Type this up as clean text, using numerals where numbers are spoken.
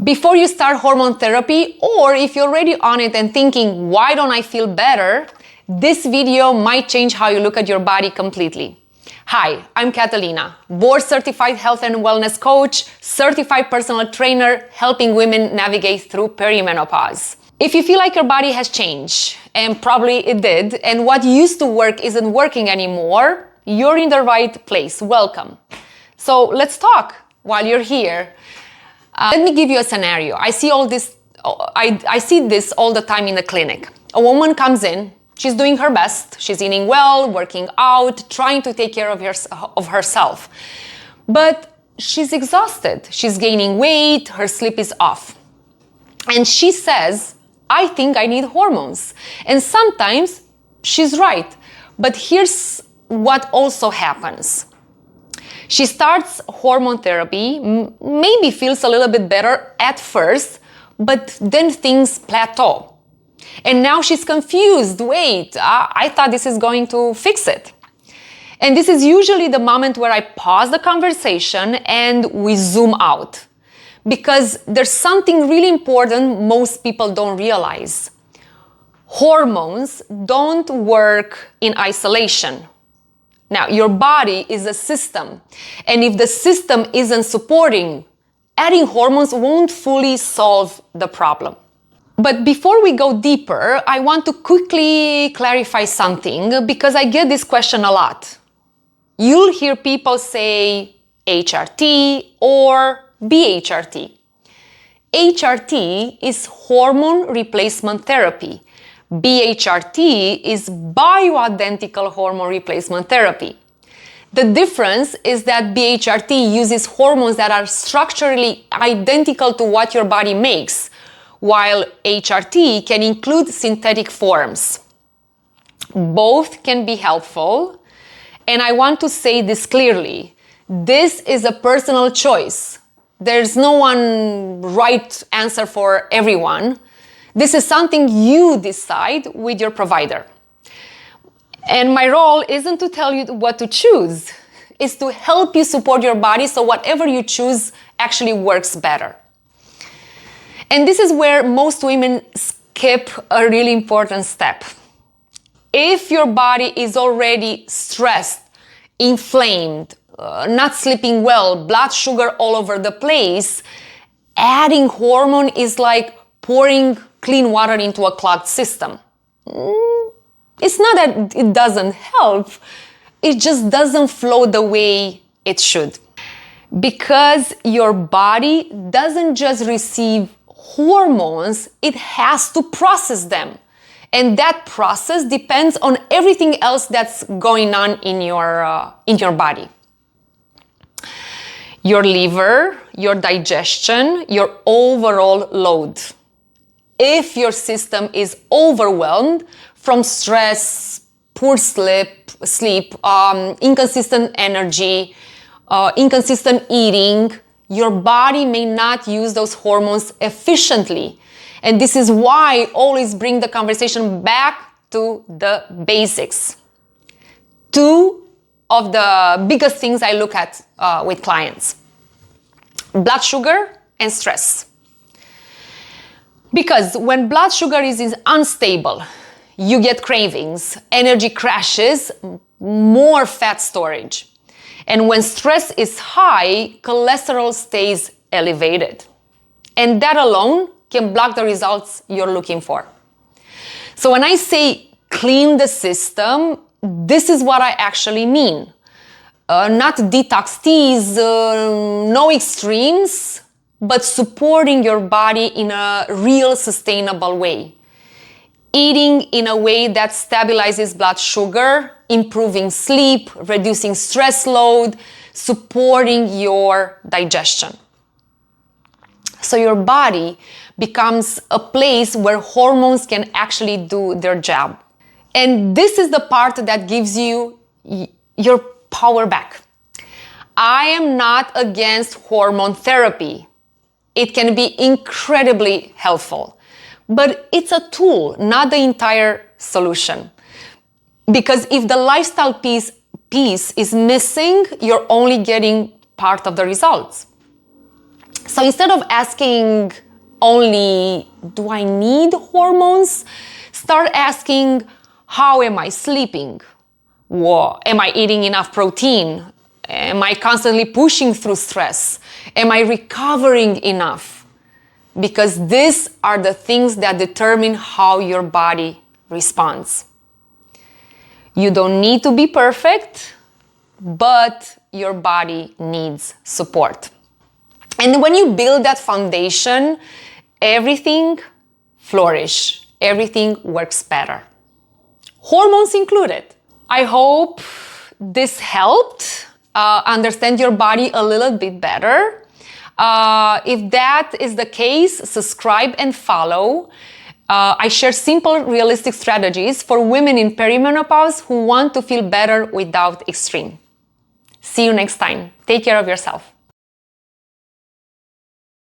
Before you start hormone therapy, or if you're already on it and thinking, why don't I feel better? This video might change how you look at your body completely. Hi, I'm Catalina, board-certified health and wellness coach, certified personal trainer, helping women navigate through perimenopause. If you feel like your body has changed, and probably it did, and what used to work isn't working anymore, you're in the right place. Welcome. So let's talk while you're here. Let me give you a scenario. I see this all the time in the clinic. A woman comes in, she's doing her best, she's eating well, working out, trying to take care of herself. But she's exhausted, she's gaining weight, her sleep is off. And she says, I think I need hormones. And sometimes she's right. But here's what also happens. She starts hormone therapy, maybe feels a little bit better at first, but then things plateau. And now she's confused. Wait, I thought this is going to fix it. And this is usually the moment where I pause the conversation and we zoom out. Because there's something really important most people don't realize. Hormones don't work in isolation. Now, your body is a system, and if the system isn't supporting, adding hormones won't fully solve the problem. But before we go deeper, I want to quickly clarify something because I get this question a lot. You'll hear people say HRT or BHRT. HRT is hormone replacement therapy. BHRT is bioidentical hormone replacement therapy. The difference is that BHRT uses hormones that are structurally identical to what your body makes, while HRT can include synthetic forms. Both can be helpful, and I want to say this clearly. This is a personal choice. There's no one right answer for everyone. This is something you decide with your provider. And my role isn't to tell you what to choose. It's to help you support your body so whatever you choose actually works better. And this is where most women skip a really important step. If your body is already stressed, inflamed, not sleeping well, blood sugar all over the place, adding hormone is like pouring clean water into a clogged system. It's not that it doesn't help, it just doesn't flow the way it should. Because your body doesn't just receive hormones, it has to process them. And that process depends on everything else that's going on in your body. Your liver, your digestion, your overall load. If your system is overwhelmed from stress, poor sleep, inconsistent energy, inconsistent eating, your body may not use those hormones efficiently. And this is why I always bring the conversation back to the basics. Two of the biggest things I look at with clients: blood sugar and stress. Because when blood sugar is unstable, you get cravings, energy crashes, more fat storage. And when stress is high, cholesterol stays elevated. And that alone can block the results you're looking for. So when I say clean the system, this is what I actually mean. Not detox teas, no extremes, but supporting your body in a real sustainable way. Eating in a way that stabilizes blood sugar, improving sleep, reducing stress load, supporting your digestion. So your body becomes a place where hormones can actually do their job. And this is the part that gives you your power back. I am not against hormone therapy. It can be incredibly helpful, but it's a tool, not the entire solution. Because if the lifestyle piece is missing, you're only getting part of the results. So instead of asking only, do I need hormones? Start asking, how am I sleeping? Am I eating enough protein? Am I constantly pushing through stress? Am I recovering enough? Because these are the things that determine how your body responds. You don't need to be perfect, but your body needs support. And when you build that foundation, everything flourishes, everything works better. Hormones included. I hope this helped understand your body a little bit better. If that is the case, subscribe and follow. I share simple, realistic strategies for women in perimenopause who want to feel better without extreme. See you next time. Take care of yourself.